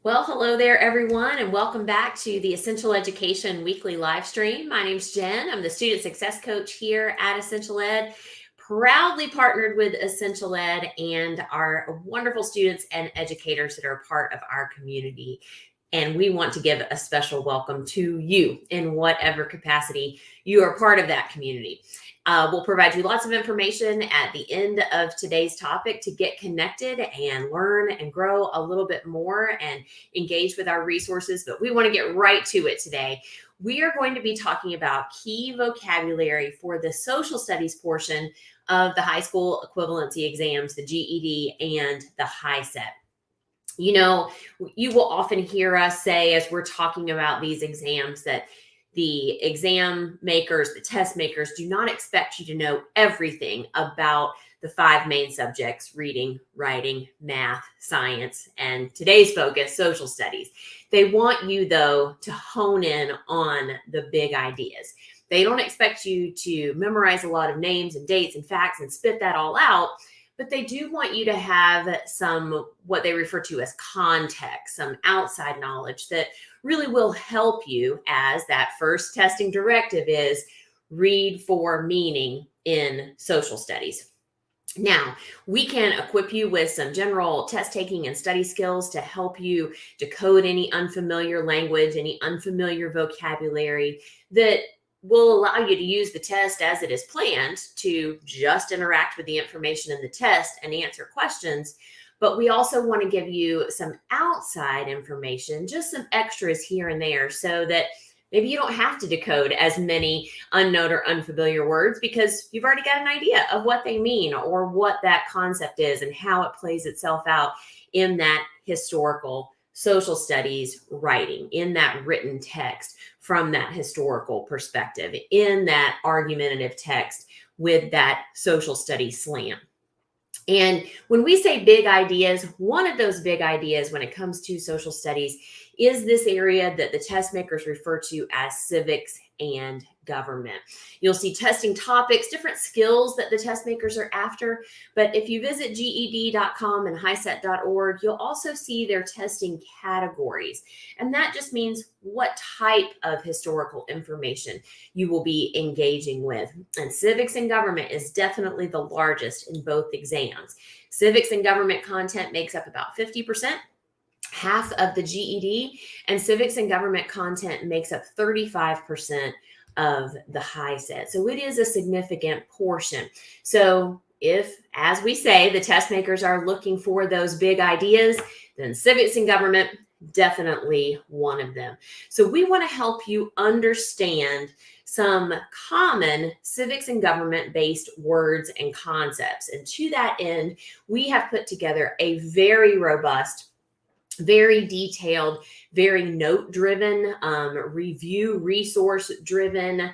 Well, hello there, everyone, and welcome back to the Essential Education Weekly live stream. My name's Jen. I'm the Student Success Coach here at Essential Ed, proudly partnered with Essential Ed and our wonderful students and educators that are a part of our community. And we want to give a special welcome to you in whatever capacity you are part of that community. We'll provide you lots of information at the end of today's topic to get connected and learn and grow a little bit more and engage with our resources. But we want to get right to it today. We are going to be talking about key vocabulary for the social studies portion of the high school equivalency exams, the GED and the HiSET. You know, you will often hear us say as we're talking about these exams that the exam makers, the test makers do not expect you to know everything about the five main subjects: reading, writing, math, science, and today's focus, social studies. They want you, though, to hone in on the big ideas. They don't expect you to memorize a lot of names and dates and facts and spit that all out, but they do want you to have some, what they refer to as context, some outside knowledge that really will help you, as that first testing directive is read for meaning in social studies. Now, we can equip you with some general test taking and study skills to help you decode any unfamiliar language, any unfamiliar vocabulary that will allow you to use the test as it is planned to just interact with the information in the test and answer questions. But we also want to give you some outside information, just some extras here and there, so that maybe you don't have to decode as many unknown or unfamiliar words because you've already got an idea of what they mean or what that concept is and how it plays itself out in that historical social studies writing, in that written text from that historical perspective, in that argumentative text with that social studies slant. And when we say big ideas, one of those big ideas when it comes to social studies is this area that the test makers refer to as civics and government. You'll see testing topics, different skills that the test makers are after. But if you visit GED.com and HiSET.org, you'll also see their testing categories. And that just means what type of historical information you will be engaging with. And civics and government is definitely the largest in both exams. Civics and government content makes up about 50%. Half of the GED, and civics and government content makes up 35% of the HiSET. So it is a significant portion. So if, as we say, the test makers are looking for those big ideas, then civics and government, definitely one of them. So we want to help you understand some common civics and government based words and concepts. And to that end, we have put together a very robust, very detailed, very note-driven, review resource-driven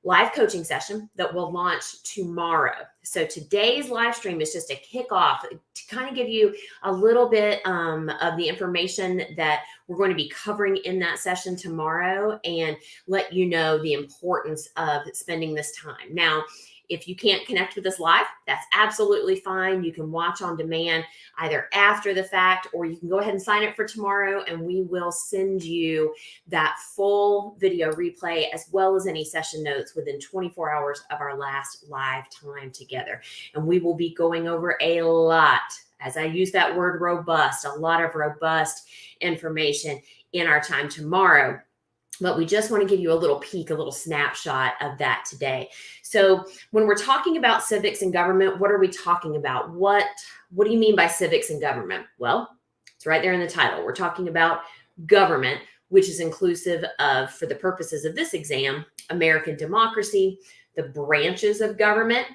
live coaching session that will launch tomorrow. So today's live stream is just a kickoff to kind of give you a little bit of the information that we're going to be covering in that session tomorrow and let you know the importance of spending this time. Now, if you can't connect with us live, that's absolutely fine. You can watch on demand either after the fact, or you can go ahead and sign up for tomorrow and we will send you that full video replay as well as any session notes within 24 hours of our last live time together. And we will be going over a lot, as I use that word robust, a lot of robust information in our time tomorrow. But we just want to give you a little peek, a little snapshot of that today. So when we're talking about civics and government, what are we talking about? What do you mean by civics and government? Well, it's right there in the title. We're talking about government, which is inclusive of, for the purposes of this exam, American democracy, the branches of government,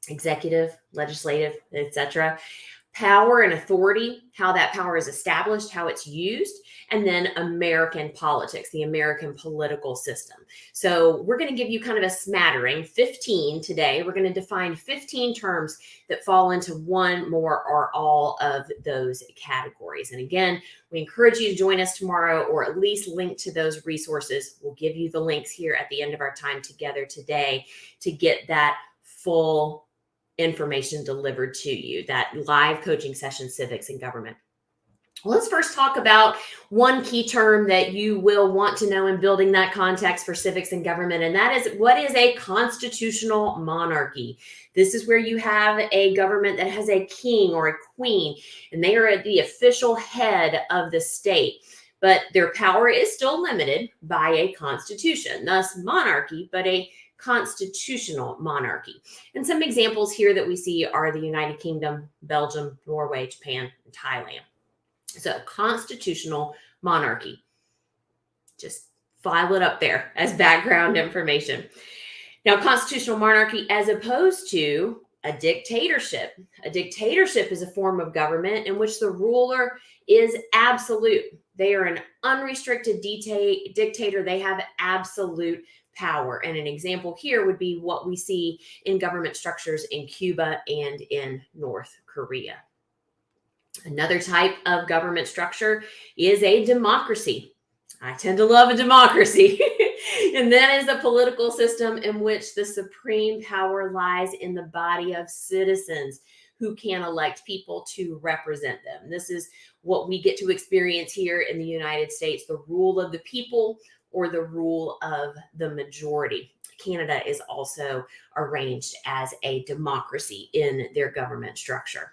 executive, legislative, etc., power and authority, how that power is established, how it's used, and then American politics, the American political system. So we're going to give you kind of a smattering, 15 today. We're going to define 15 terms that fall into one, more, or all of those categories. And again, we encourage you to join us tomorrow, or at least link to those resources. We'll give you the links here at the end of our time together today to get that full information delivered to you, that live coaching session, civics and government. Let's first talk about one key term that you will want to know in building that context for civics and government, and that is, what is a constitutional monarchy? This is where you have a government that has a king or a queen, and they are the official head of the state, but their power is still limited by a constitution, thus monarchy, but a constitutional monarchy. And some examples here that we see are the United Kingdom, Belgium, Norway, Japan, and Thailand. So constitutional monarchy. Just file it up there as background information. Now, constitutional monarchy as opposed to a dictatorship. A dictatorship is a form of government in which the ruler is absolute. They are an unrestricted dictator. They have absolute power. And an example here would be what we see in government structures in Cuba and in North Korea. Another type of government structure is a democracy. I tend to love a democracy. And that is a political system in which the supreme power lies in the body of citizens who can elect people to represent them. This is what we get to experience here in the United States, the rule of the people or the rule of the majority. Canada is also arranged as a democracy in their government structure.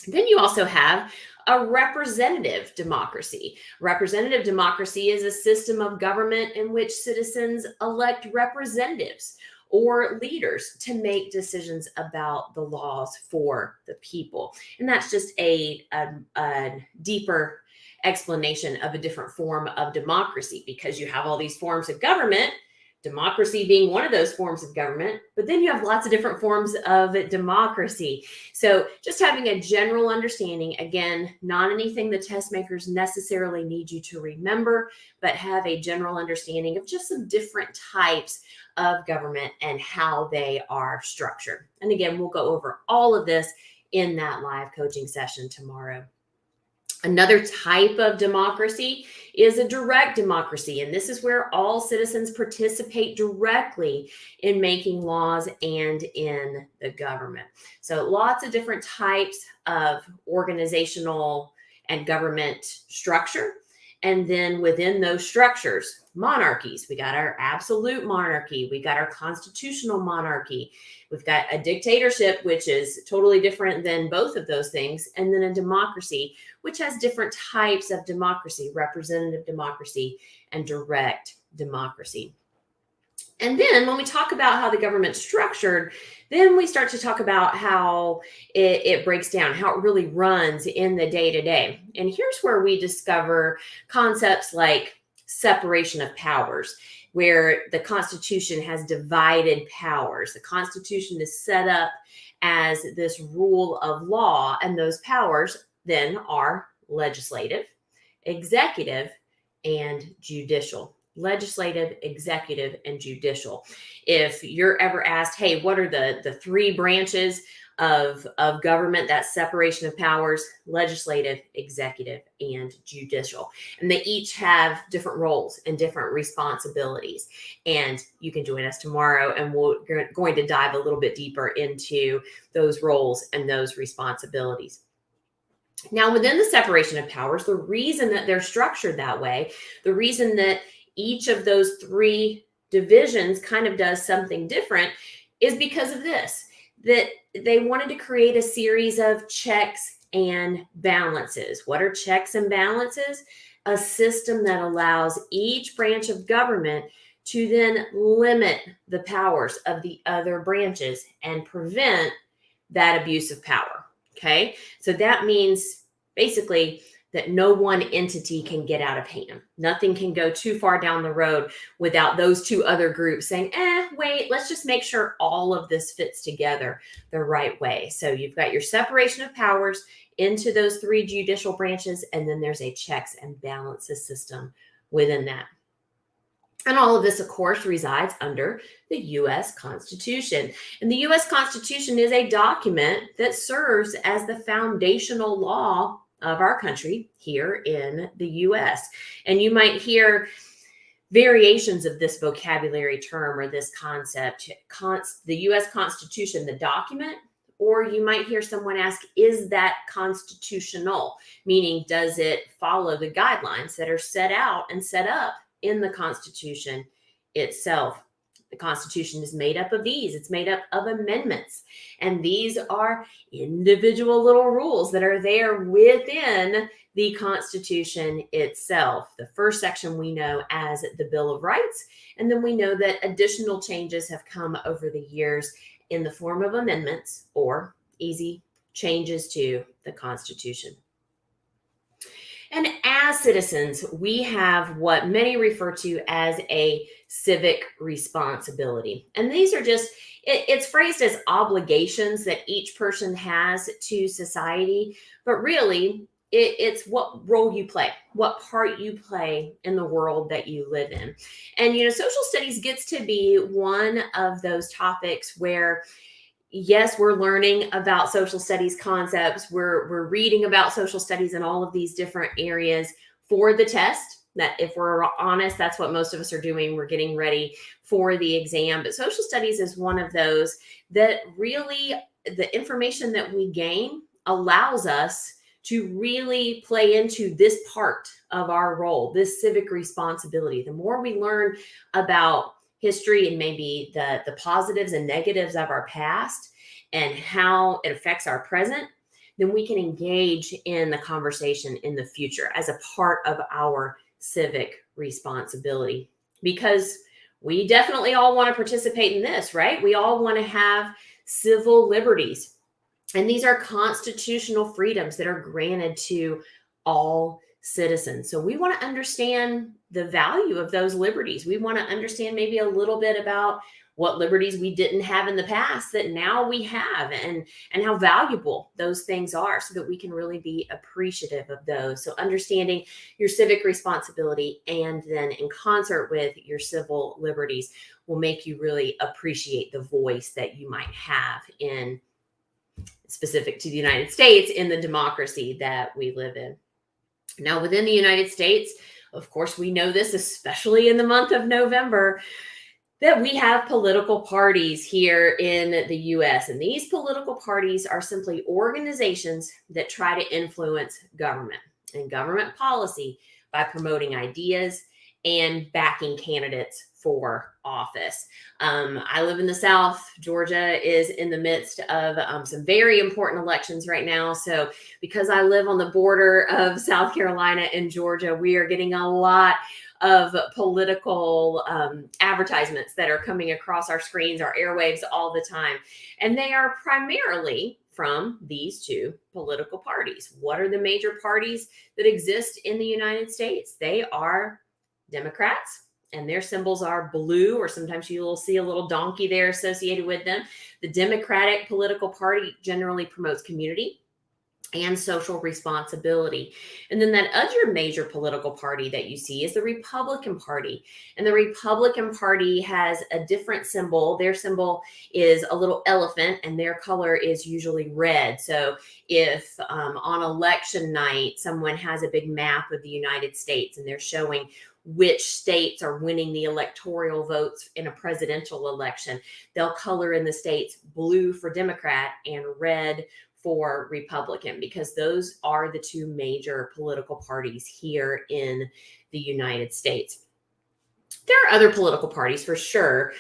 Then you also have a representative democracy. Representative democracy is a system of government in which citizens elect representatives or leaders to make decisions about the laws for the people. And that's just a deeper explanation of a different form of democracy, because you have all these forms of government, democracy being one of those forms of government, but then you have lots of different forms of democracy. So just having a general understanding, again, not anything the test makers necessarily need you to remember, but have a general understanding of just some different types of government and how they are structured. And again, we'll go over all of this in that live coaching session tomorrow. Another type of democracy is a direct democracy, and this is where all citizens participate directly in making laws and in the government. So lots of different types of organizational and government structure. And then within those structures, monarchies. We got our absolute monarchy. We got our constitutional monarchy. We've got a dictatorship, which is totally different than both of those things. And then a democracy, which has different types of democracy, representative democracy and direct democracy. And then when we talk about how the government's structured, then we start to talk about how it breaks down, how it really runs in the day-to-day. And here's where we discover concepts like separation of powers, where the Constitution has divided powers. The Constitution is set up as this rule of law, and those powers then are legislative, executive, and judicial. Legislative, executive, and judicial. If you're ever asked, hey, what are the three branches of government, that separation of powers: legislative, executive, and judicial. And they each have different roles and different responsibilities. And you can join us tomorrow, and we're going to dive a little bit deeper into those roles and those responsibilities. Now, within the separation of powers, the reason that they're structured that way, the reason that each of those three divisions kind of does something different, is because of this, that they wanted to create a series of checks and balances. What are checks and balances? A system that allows each branch of government to then limit the powers of the other branches and prevent that abuse of power. Okay, so that means basically that no one entity can get out of hand. Nothing can go too far down the road without those two other groups saying, wait, let's just make sure all of this fits together the right way. So you've got your separation of powers into those three judicial branches, and then there's a checks and balances system within that. And all of this, of course, resides under the U.S. Constitution. And the U.S. Constitution is a document that serves as the foundational law of our country here in the U.S. And you might hear variations of this vocabulary term or this concept. The U.S. Constitution, the document, or you might hear someone ask, is that constitutional? Meaning, does it follow the guidelines that are set out and set up in the Constitution itself? The Constitution is made up of these. It's made up of amendments. And these are individual little rules that are there within the Constitution itself. The first section we know as the Bill of Rights. And then we know that additional changes have come over the years in the form of amendments or easy changes to the Constitution. And as citizens, we have what many refer to as a civic responsibility. And these are just, it's phrased as obligations that each person has to society, but really it's what role you play, what part you play in the world that you live in. And, social studies gets to be one of those topics where yes, we're learning about social studies concepts. We're reading about social studies in all of these different areas for the test. That, if we're honest, that's what most of us are doing. We're getting ready for the exam. But social studies is one of those that really, the information that we gain allows us to really play into this part of our role, this civic responsibility. The more we learn about history and maybe the positives and negatives of our past and how it affects our present, then we can engage in the conversation in the future as a part of our civic responsibility. Because we definitely all want to participate in this, right? We all want to have civil liberties. And these are constitutional freedoms that are granted to all citizens. So we want to understand the value of those liberties. We want to understand maybe a little bit about what liberties we didn't have in the past that now we have, and how valuable those things are, so that we can really be appreciative of those. So understanding your civic responsibility and then in concert with your civil liberties will make you really appreciate the voice that you might have in, specific to the United States, in the democracy that we live in. Now, within the United States, of course, we know this, especially in the month of November, that we have political parties here in the US. And these political parties are simply organizations that try to influence government and government policy by promoting ideas and backing candidates for office. I live in the South. Georgia is in the midst of some very important elections right now. So because I live on the border of South Carolina and Georgia, we are getting a lot of political advertisements that are coming across our screens, our airwaves all the time. And they are primarily from these two political parties. What are the major parties that exist in the United States? They are Democrats, and their symbols are blue, or sometimes you will see a little donkey there associated with them. The Democratic political party generally promotes community and social responsibility. And then that other major political party that you see is the Republican Party. And the Republican Party has a different symbol. Their symbol is a little elephant, and their color is usually red. So if on election night, someone has a big map of the United States and they're showing which states are winning the electoral votes in a presidential election, they'll color in the states blue for Democrat and red for Republican, because those are the two major political parties here in the United States. There are other political parties for sure,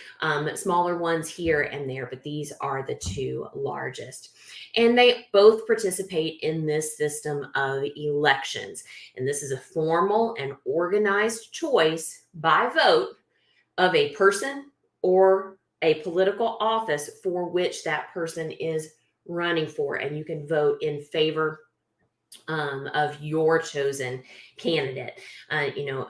smaller ones here and there, but these are the two largest. And they both participate in this system of elections. And this is a formal and organized choice by vote of a person or a political office for which that person is running for. And you can vote in favor of your chosen candidate.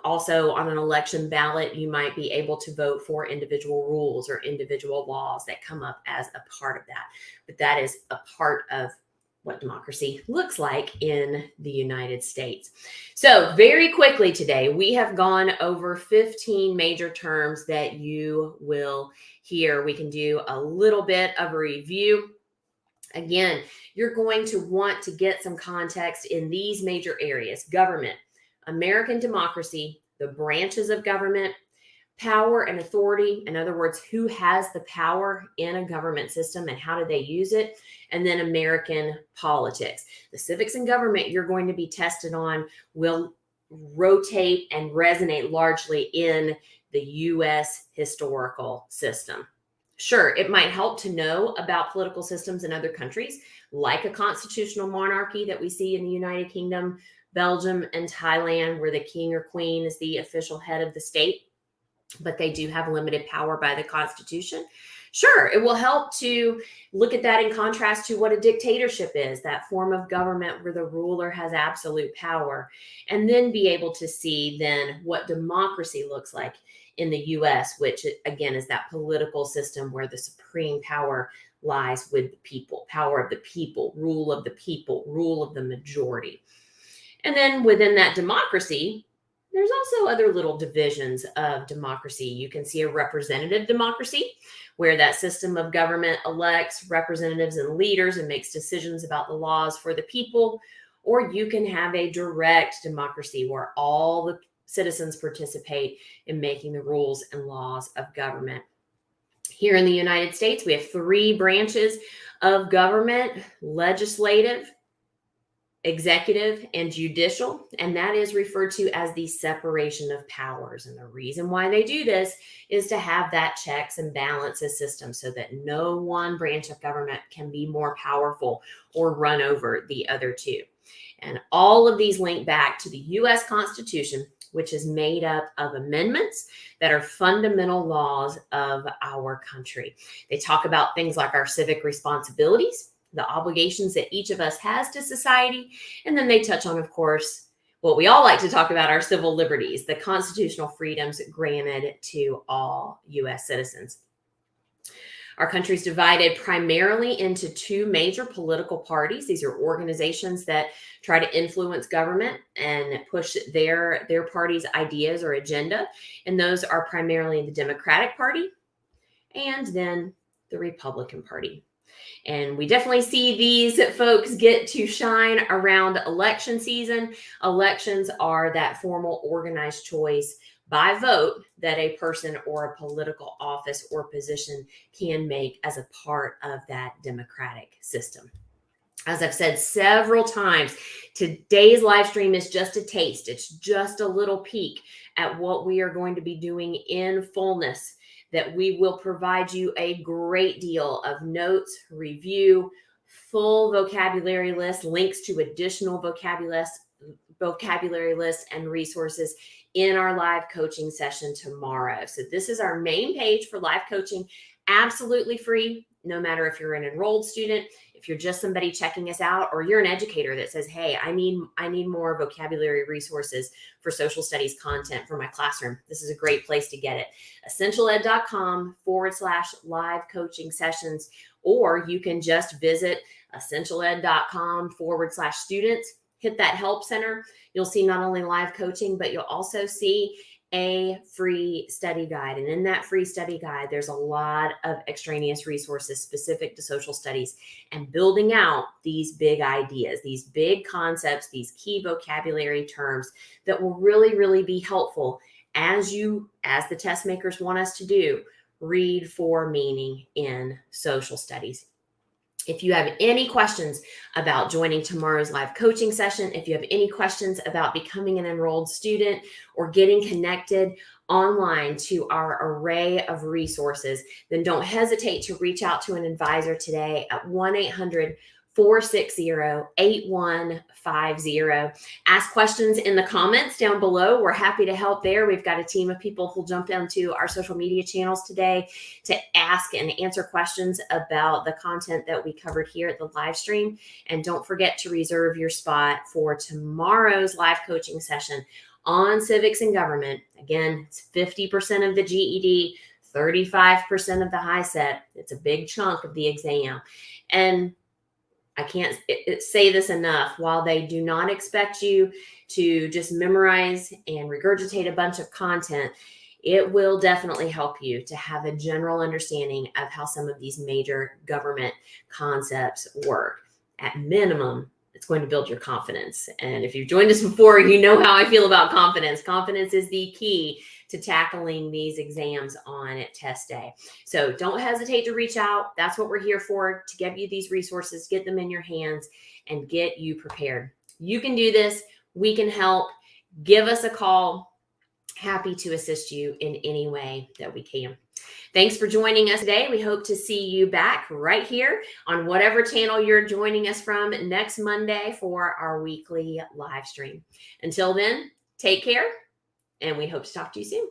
Also on an election ballot, you might be able to vote for individual rules or individual laws that come up as a part of that. But that is a part of what democracy looks like in the United States. So very quickly today, we have gone over 15 major terms that you will hear. We can do a little bit of a review. Again, you're going to want to get some context in these major areas: government, American democracy, the branches of government, power and authority. In other words, who has the power in a government system and how do they use it? And then American politics. The civics and government you're going to be tested on will rotate and resonate largely in the U.S. historical system. Sure, it might help to know about political systems in other countries, like a constitutional monarchy that we see in the United Kingdom, Belgium, and Thailand, where the king or queen is the official head of the state, but they do have limited power by the Constitution. Sure, it will help to look at that in contrast to what a dictatorship is, that form of government where the ruler has absolute power, and then be able to see then what democracy looks like in the US, which again is that political system where the supreme power lies with the people, power of the people, rule of the majority. And then within that democracy, there's also other little divisions of democracy. You can see a representative democracy, where that system of government elects representatives and leaders and makes decisions about the laws for the people. Or you can have a direct democracy where all the citizens participate in making the rules and laws of government. Here in the United States, we have 3 branches of government: legislative, executive, and judicial, and that is referred to as the separation of powers. And the reason why they do this is to have that checks and balances system so that no one branch of government can be more powerful or run over the other 2. And all of these link back to the U.S. Constitution, which is made up of amendments that are fundamental laws of our country. They talk about things like our civic responsibilities, the obligations that each of us has to society. And then they touch on, of course, what we all like to talk about, our civil liberties, the constitutional freedoms granted to all U.S. citizens. Our country is divided primarily into 2 major political parties. These are organizations that try to influence government and push their party's ideas or agenda. And those are primarily the Democratic Party and then the Republican Party. And we definitely see these folks get to shine around election season. Elections are that formal organized choice by vote that a person or a political office or position can make as a part of that democratic system. As I've said several times, today's live stream is just a taste. It's just a little peek at what we are going to be doing in fullness, that we will provide you a great deal of notes, review, full vocabulary list, links to additional vocabulary lists and resources in our live coaching session tomorrow. So this is our main page for live coaching, absolutely free, no matter if you're an enrolled student, if you're just somebody checking us out, or you're an educator that says, hey, I need more vocabulary resources for social studies content for my classroom. This is a great place to get it. essentialed.com/live coaching sessions, or you can just visit essentialed.com/students, hit that help center. You'll see not only live coaching, but you'll also see a free study guide. And in that free study guide, there's a lot of extraneous resources specific to social studies and building out these big ideas, these big concepts, these key vocabulary terms that will really, really be helpful as the test makers want us to do, read for meaning in social studies. If you have any questions about joining tomorrow's live coaching session, if you have any questions about becoming an enrolled student or getting connected online to our array of resources, then don't hesitate to reach out to an advisor today at 1-800-460-8150. Ask questions in the comments down below. We're happy to help there. We've got a team of people who'll jump into our social media channels today to ask and answer questions about the content that we covered here at the live stream. And don't forget to reserve your spot for tomorrow's live coaching session on civics and government. Again, it's 50% of the GED, 35% of the HiSET. It's a big chunk of the exam. And I can't say this enough. While they do not expect you to just memorize and regurgitate a bunch of content, it will definitely help you to have a general understanding of how some of these major government concepts work. At minimum, It's going to build your confidence. And if you've joined us before, you know how I feel about confidence. Confidence is the key to tackling these exams on test day. So don't hesitate to reach out. That's what we're here for, to give you these resources, get them in your hands, and get you prepared. You can do this. We can help. Give us a call. Happy to assist you in any way that we can. Thanks for joining us today. We hope to see you back right here on whatever channel you're joining us from next Monday for our weekly live stream. Until then, take care, and we hope to talk to you soon.